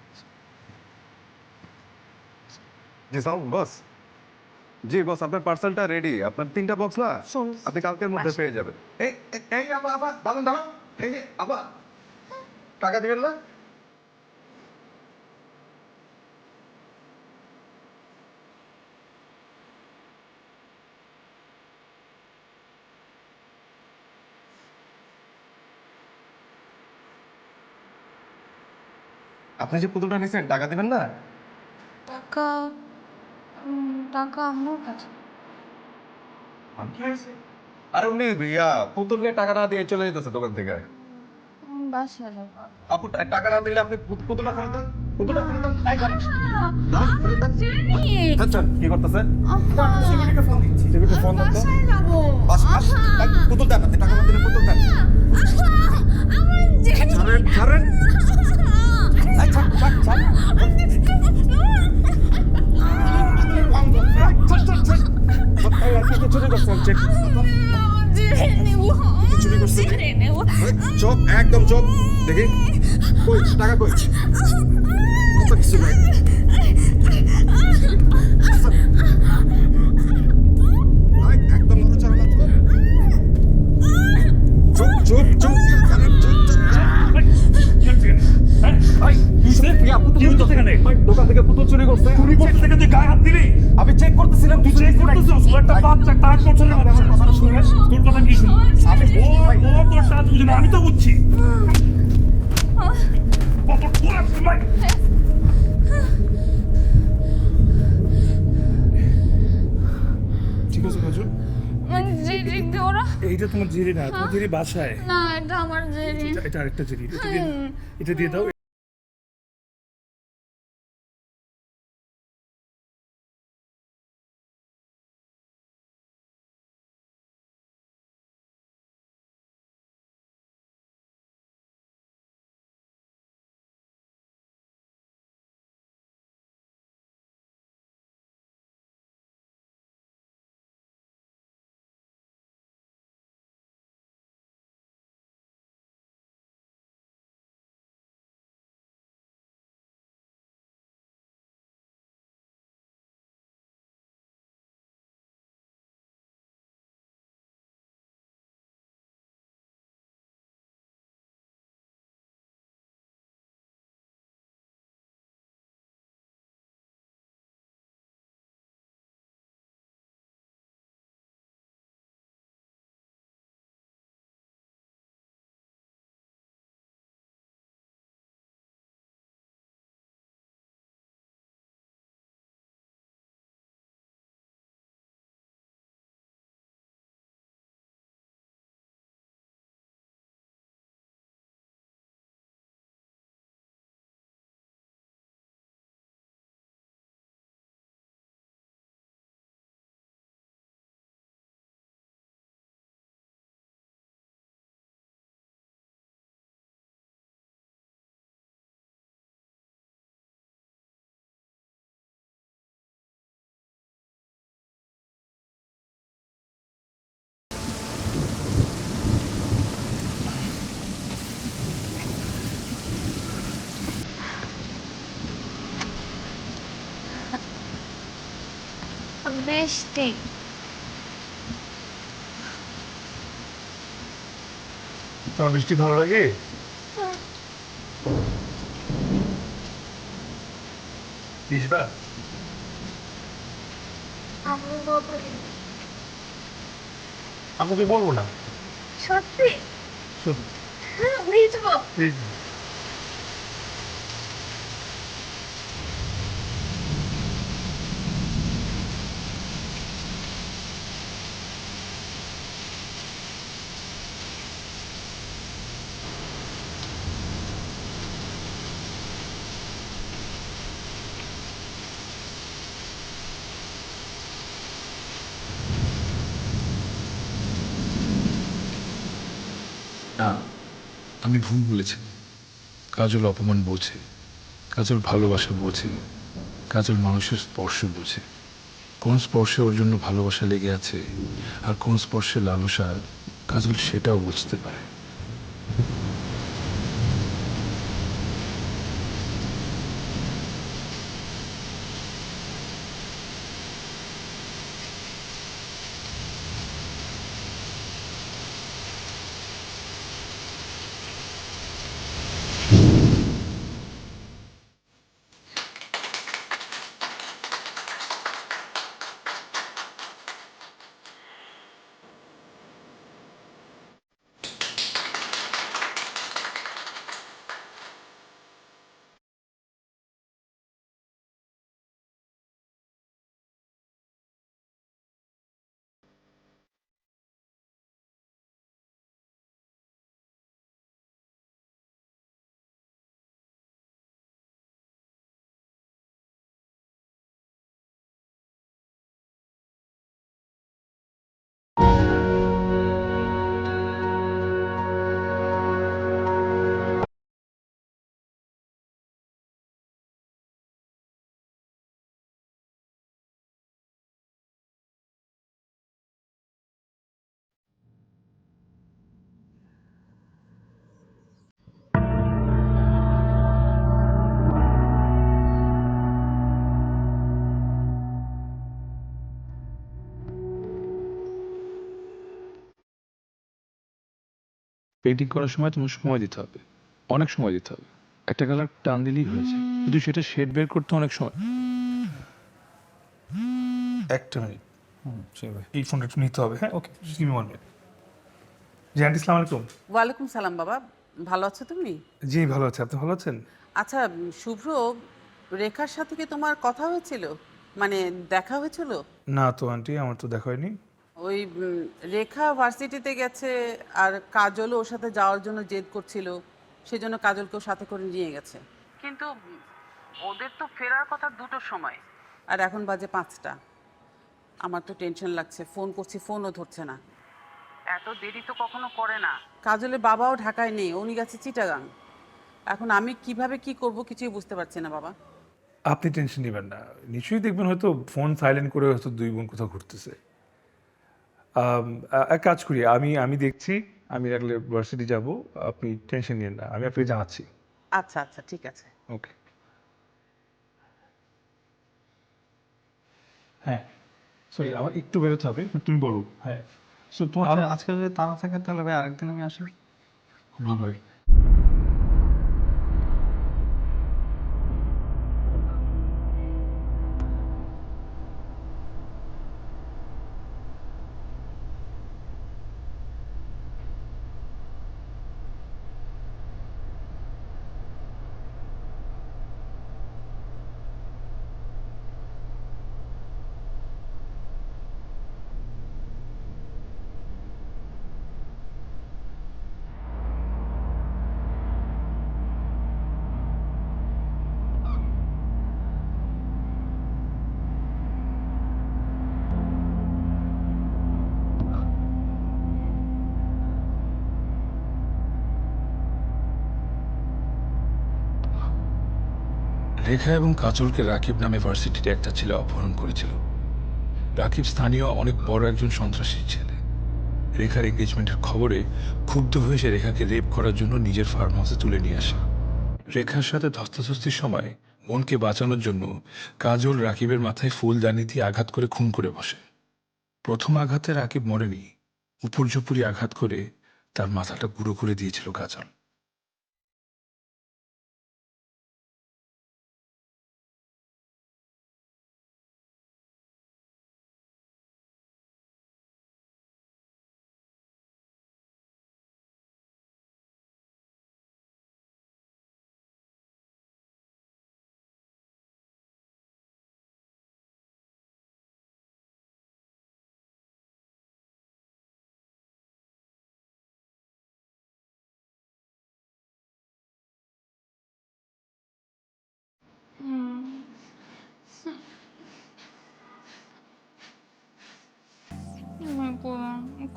জি সাউন্ড বস। জি বস, আপনার পার্সেলটা রেডি। আপনার 3টা বক্স না, আপনি কালকের মধ্যে পেয়ে যাবেন। এই এই আবা আবা দাঁড়ান দাঁড়ান, এই যে আবা, টাকা দিবেন না? আপনি যে পুতুলটা নিছেন, টাকা দিবেন না? টাকা টাকা আমার কাছে আরে উনি পুতুল নিয়ে টাকা না দিয়ে চলে যেতেছে দোকান থেকে। বাসায় যাবো। আপু টাকা না দিলে আপনি পুতুলটা ফেরত দেন, পুতুলটা ফেরত দেন। এই করেন। আচ্ছা, কি করতেছে? সিকিউরিটিকে ফোন দিচ্ছি। সিকিউরিটি ফোন দাও তো। বাসায় যাবো। পুতুল দেন, আপনি টাকা না দিলে পুতুল দেন। আমার জেরি ছাড়েন, ছাড়েন। এই ছাড়, ছাড়, ছাড়। এই আপনি কি চুরি করছেন? চেক। জেরি নেবো। চুরি করছেন? জেরি নেবো। চোখ, একদম চোখ। দেখি কই টাকা কই? কত কিছু নাই। একদম নড়াচড়া না তো। চুপ চুপ চুপ, কারেন্ট চুপ চুপ। দোকান থেকে পুতুল চুরি করছে। চুরি করতে থেকে তুই গায়ে হাত দিলি? আমি চেক করতেছিলাম। তুই চেক করতেছিস? ও একটা বাচ্চা, 8 বছরের বাচ্চা। কথাটা শুনেন। তোর কথা কি শুনি? ও তোর টাচ বুঝি না, আমি তো বুঝছি। কত তোর আছে ভাই? ঠিক আছে কাজু, জেরি ওরা এইটা তোমার জেরি না, তোমার জেরি বাসায়। না, এটা আমার জেরি। এটা আরেকটা জেরি, এটা দিয়ে দাও। বেস্টি তোমার বৃষ্টি ভালো লাগে? দিসবা? আমাকে বলবো না। সত্যি সত্যি। ভিজবো। এই না, আমি ভুল বলেছি। কাজল অপমান বোঝে, কাজল ভালোবাসা বোঝে, কাজল মানুষের স্পর্শ বোঝে। কোন স্পর্শে ওর জন্য ভালোবাসা লেগে আছে আর কোন স্পর্শে লালসা, কাজল সেটাও বুঝতে পারে। পেন্টিং করার সময় তোমার সময় দিতে হবে, অনেক সময় দিতে হবে। একটা কালার টান দিলেই হয়েছে, কিন্তু সেটা শেড বের করতে অনেক সময়। একটা মিনিট, এই ফোনটা একটু নিতে হবে। হ্যাঁ, ওকে, গিভ মি 1 মিনিট। জি আন্টি, আসসালামু আলাইকুম। ওয়ালাইকুম সালাম বাবা, ভালো আছো তুমি? জি ভালো আছি, আপনি ভালো আছেন? আচ্ছা শুভ্র, রেখার সাথে কি তোমার কথা হয়েছিল, মানে দেখা হয়েছিল? না তো আন্টি, আমার তো দেখা হয়নি। ওই রেখা ভার্সিটিতে গেছে আর কাজলও ওর সাথে যাওয়ার জন্য জেদ করছিল, সেজন্য কাজলকেও সাথে করে নিয়ে গেছে। কিন্তু ওদের তো ফেরার কথা 2টোর সময়, আর এখন বাজে 5টা। আমার তো টেনশন লাগছে, ফোন করছি ফোনও ধরছে না। এত দেরি তো কখনো করে না। কাজলের বাবাও ঢাকায় নেই, উনি গেছে চিটাগাং। এখন আমি কিভাবে কি করব কিছুই বুঝতে পারছি না বাবা। আপনি টেনশন নেবেন না, নিশ্চয়ই দেখবেন হয়তো ফোন সাইলেন্ট করে হয়তো দুই বোন কোথাও ঘুরতেছে। এক কাজ করি, আমি দেখছি, আমি রাখলে ভার্সিটি যাব। আপনি টেনশন নিন না, আমি আপনাকে জানাচ্ছি। আচ্ছা আচ্ছা ঠিক আছে। ওকে। হ্যাঁ, সরি, আমার একটু বেরোতে হবে, তুমি বলো। হ্যাঁ, সো তোমার আজকে যদি তা না থাকে তাহলে ভাই আরেকদিন আমি আসি। ভালো হয়। রেখা এবং কাজলকে রাকিব নামে ভার্সিটিতে একটা ছেলে অপহরণ করেছিল। রাকিব স্থানীয় অনেক বড় একজন সন্ত্রাসী ছেলে। রেখার এঙ্গেজমেন্টের খবরে ক্ষুব্ধ হয়ে সে রেখাকে রেপ করার জন্য নিজের ফার্ম হাউসে তুলে নিয়ে আসে। রেখার সাথে ধস্তাধস্তির সময় বোনকে বাঁচানোর জন্য কাজল রাকিবের মাথায় ফুলদানি দিয়ে আঘাত করে খুন করে বসে। প্রথম আঘাতে রাকিব মরেনি, উপর্যুপুরি আঘাত করে তার মাথাটা গুঁড়ো করে দিয়েছিল কাজল।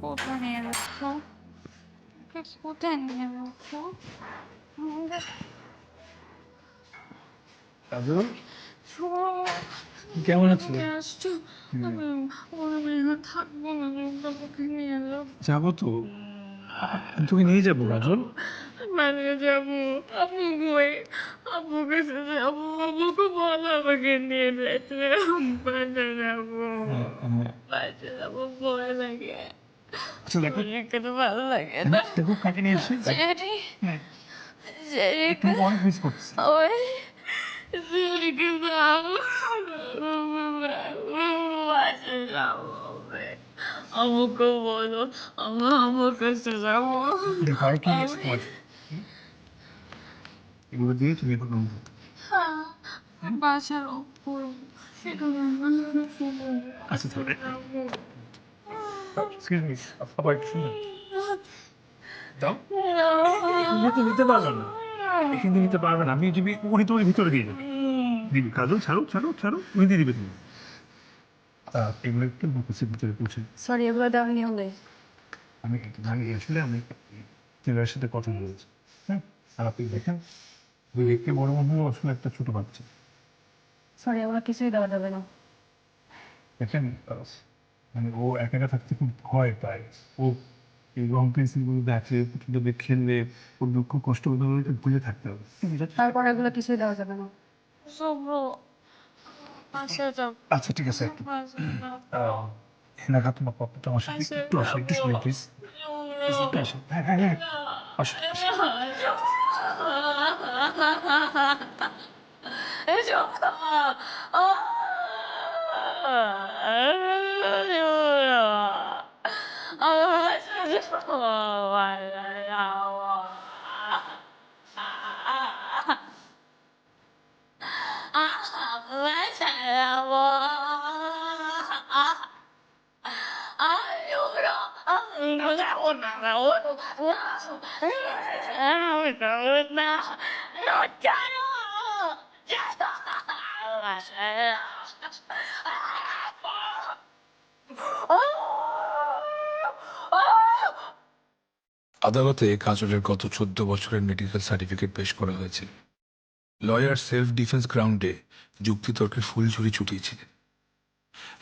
কোথায় নিয়ে যাচ্ছ? আমাকে কোথায় নিয়ে যাচ্ছো? কাজল শোনো, কেমন আছো? তুমি আসছো, আমি ওরা মেয়ে থাকবো না, তোমাকে নিয়ে যাবো। যাবো তো, তোকে নিয়ে যাবো কাজল। মানে যাবো, আপু কই? আপু কাছে যাবো, আপুকে বলো আমাকে নিয়ে যেতে। বাসা যাবো, বাসা যাবো, ভয় লাগে। আচ্ছা দেখো, এখানে ভালো লাগে না। দেখো কাকে নিয়ে এসেছি। জেরি, হ্যাঁ, জেরি, একটু অনেক মিস করতেছি। ওই জেরিকে যাবো, বাসা যাবো। আমাকে বলো, আমার কাছে যাবো। দেখো আর কি মিস করছি, এগুলো দিয়ে তুমি এখন নামবো। বাসার উপর সেখানে আচ্ছা তাহলে এক্সকিউজ মি, আবার একটু শুনুন। দাও, তুমি তো নিতে পারবে না, এখানে নিতে পারবে না। আমি যদি উনি তোমার ভিতরে দিয়ে যাবে, দিবি। কাজল ছাড়ো ছাড়ো ছাড়ো, উনি দিয়ে দিবে তুমি। এগুলো একটু বুকের ভিতরে পৌঁছে। সরি, এগুলো দেওয়া নিয়ম নেই। আমি আসলে আমি টেলারের সাথে কথা বলেছি, হ্যাঁ। আর আপনি দেখেন, ওই দেখতে বড় মনে হলো আসলে একটা ছোট বাচ্চা। সরি, এগুলো কিছুই দেওয়া যাবে না। দেখেন, মানে ও একা একা থাকতে খুব ভয় পায়। ও এই রং পেন্সিলগুলো দেখে, পুতুলটা খেললে ওর দুঃখ কষ্ট বুঝে থাকতে হবে। তারপর এগুলো কিছুই দেওয়া যাবে না। শুভ্র, বাসা যাবো, আচ্ছা ঠিক আছে, একটু বাসা যাবো, হেনাকা তোমার পকেটটা আমার সাথে একটু আসো, একটু শুনে প্লিজ। একটু আসো, হ্যাঁ হ্যাঁ হ্যাঁ, আসো আসো। আদালতে কাজলের গত 14 বছরের মেডিকেল সার্টিফিকেট পেশ করা হয়েছে। লয়ার সেলফ ডিফেন্স গ্রাউন্ডে যুক্তিতর্কের ফুলঝুরি ছুটিয়েছিলেন।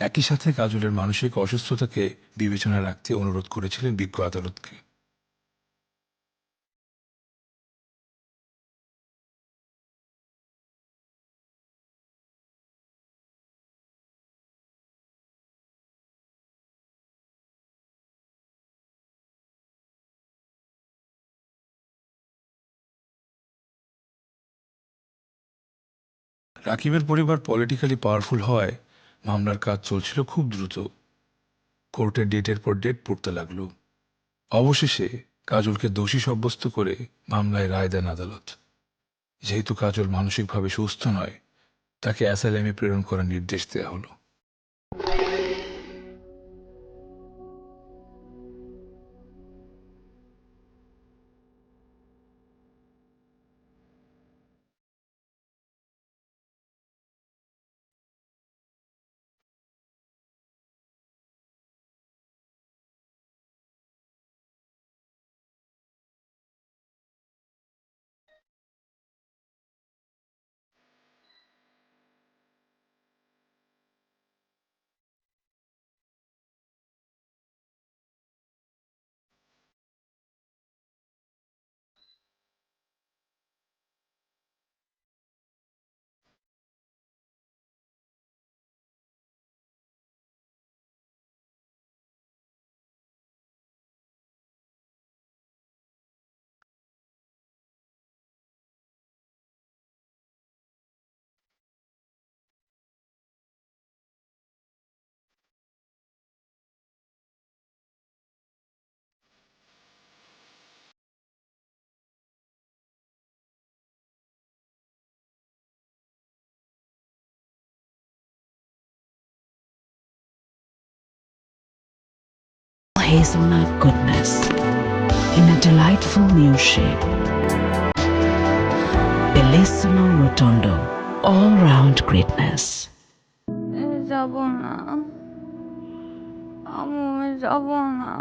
একই সাথে কাজলের মানসিক অসুস্থতাকে বিবেচনায় রাখতে অনুরোধ করেছিলেন বিজ্ঞ আদালতকে। রাকিবের পরিবার পলিটিক্যালি পাওয়ারফুল হওয়ায় মামলার কাজ চলছিল খুব দ্রুত। কোর্টে ডেটের পর ডেট পড়তে লাগলো। অবশেষে কাজলকে দোষী সাব্যস্ত করে মামলায় রায় দেন আদালত। যেহেতু কাজল মানসিকভাবে সুস্থ নয়, তাকে অ্যাসাইলামে প্রেরণ করার নির্দেশ দেওয়া হলো। Hazelnut goodness in a delightful new shape. Bellissimo Rotondo, all-round greatness. যাব না, আমি যাব না,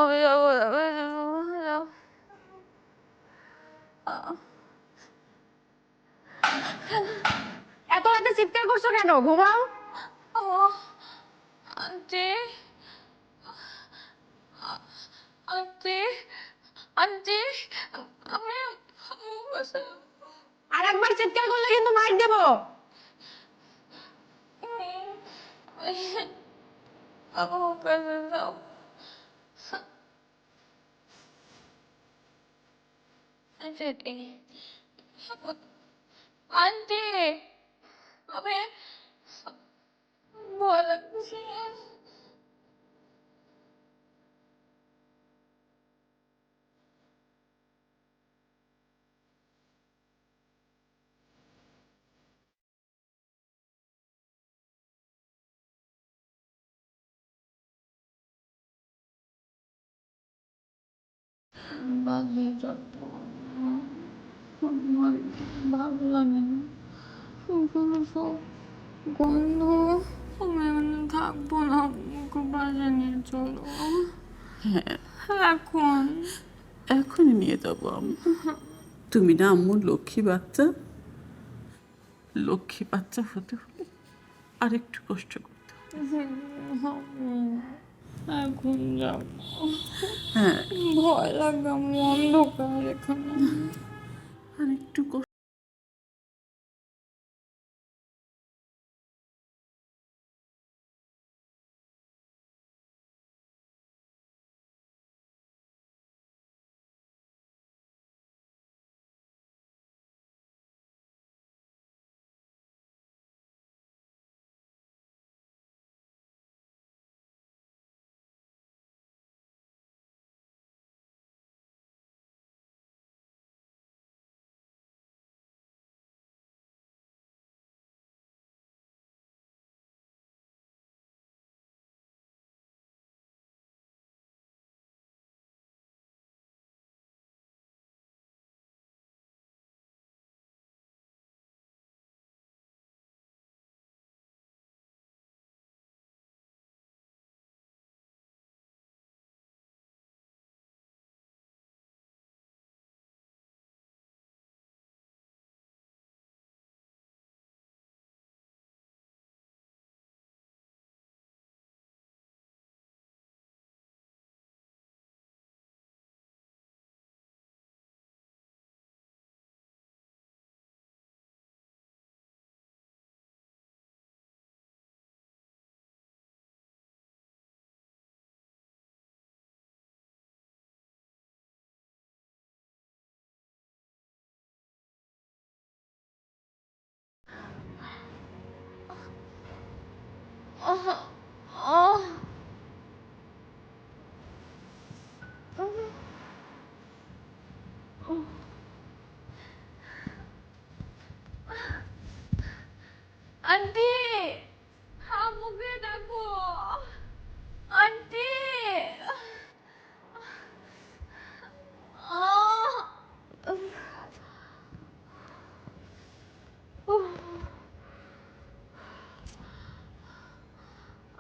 আমি যাবো, আমি যাবো। এত রাতে চিৎকার করছো কেন? ঘুমাও। আন্টি, আন্টি, আন্টি, আমি আর একবার চিৎকার করলে কিন্তু মার দেবো। আমার কাছে যাও। আন্টি, আমি ভয় লাগছে। বাজে ভালো লাগে না, সব গন্ধ। আমি এখানে থাকবো না, আমাকে বাসা নিয়ে চলো। হ্যাঁ, এখন এখনই নিয়ে যাবো আমি। তুমি না আম্মুর লক্ষ্মী বাচ্চা হতে হলে আর একটু কষ্ট করতে হবে। এখন যাবো। হ্যাঁ, ভয় লাগে, আমি অন্ধকার এখানে। আর একটু কষ্ট। আন্টি, আম্মুকে ডাকো। আন্টি,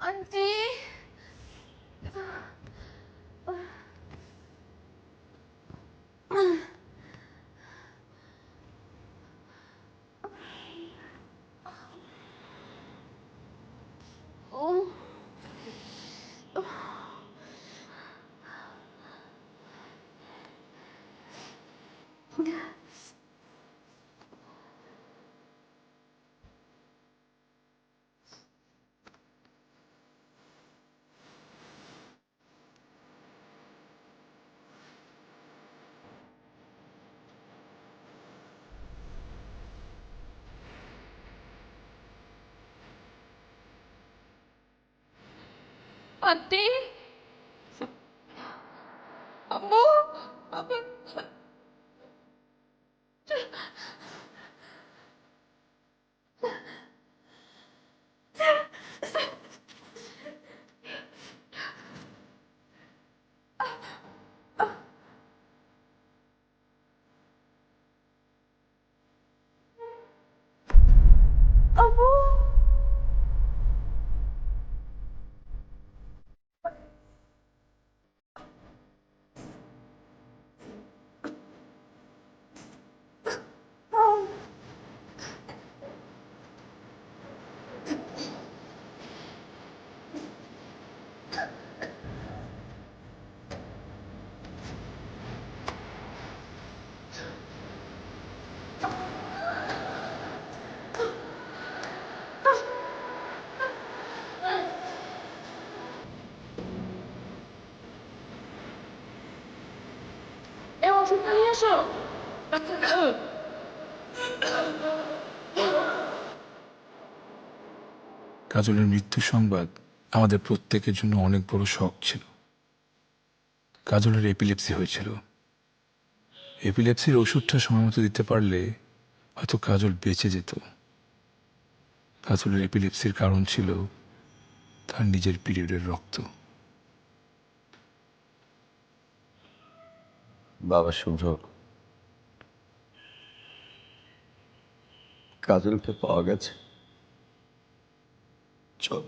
আন্টি, আন্টি, আম্মু, আমি আম্মু। ওষুধটা নিয়ে এসো। কাজলের মৃত্যু সংবাদ আমাদের প্রত্যেকের জন্য অনেক বড় শক ছিল। কাজলের এপিলেপসি হয়েছিল। এপিলেপসির ওষুধটা সময় মতো দিতে পারলে হয়তো কাজল বেঁচে যেত। কাজলের এপিলেপসির কারণ ছিল তার নিজের পিরিয়ডের রক্ত। বাবা শুভ্র, কাজলকে পাওয়া গেছে। চল।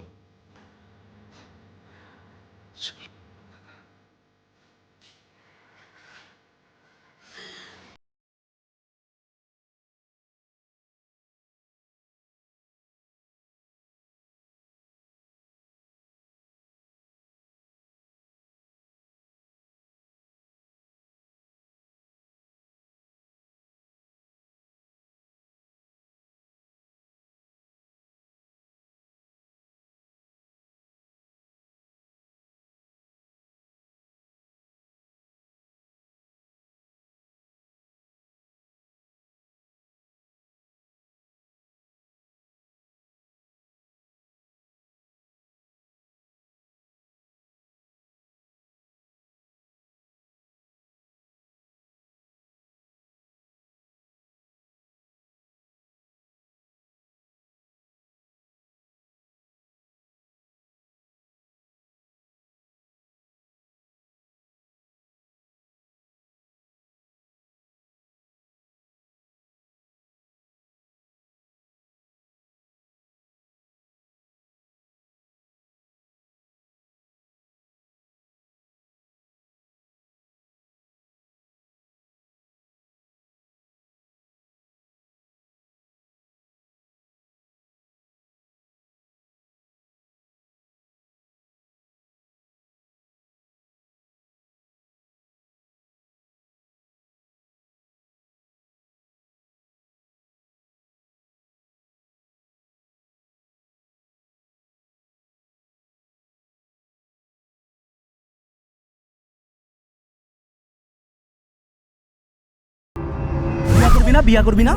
বিয়া করবি না?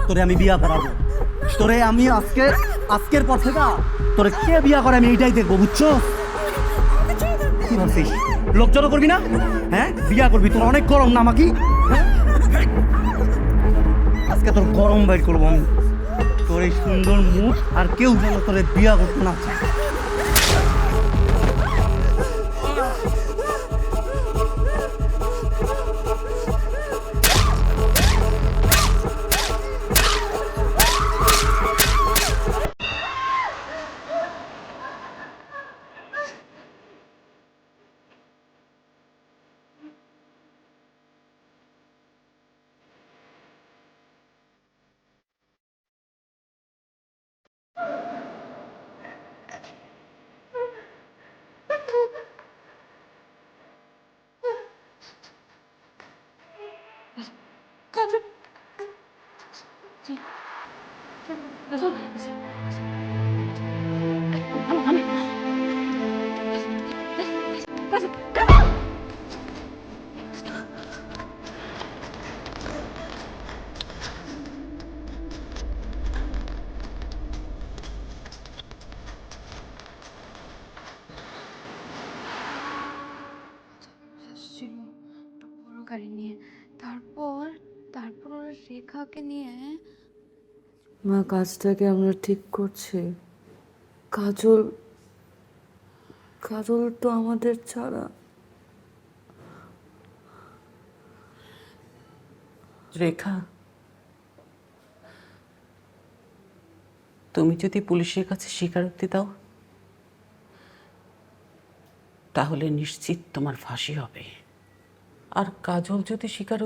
তোরে আমি বিয়া করাবো। তোরে আমি আজকের পর থেকে তোরে কে বিয়া করে আমি এইটাই দেখবো, বুঝছো? কি ভাবছিস লোকজন করবি না? হ্যাঁ বিয়া করবি, তোর অনেক গরম না আমাকে? আজকে তোর গরম বাইর করবো আমি। তোর এই সুন্দর মুখ আর কেউ যেন তোরে বিয়া করতে না চায়। ছিল বড় গাড়ি নিয়ে, তারপর ওরা রেখাকে নিয়ে। মা, কাজটাকে আমরা ঠিক করছি। কাজল তো আমাদের ছাড়া। রেখা, তুমি যদি পুলিশের কাছে স্বীকারোক্তি দাও তাহলে নিশ্চিত তোমার ফাঁসি হবে। আর কাজল যদি স্বীকার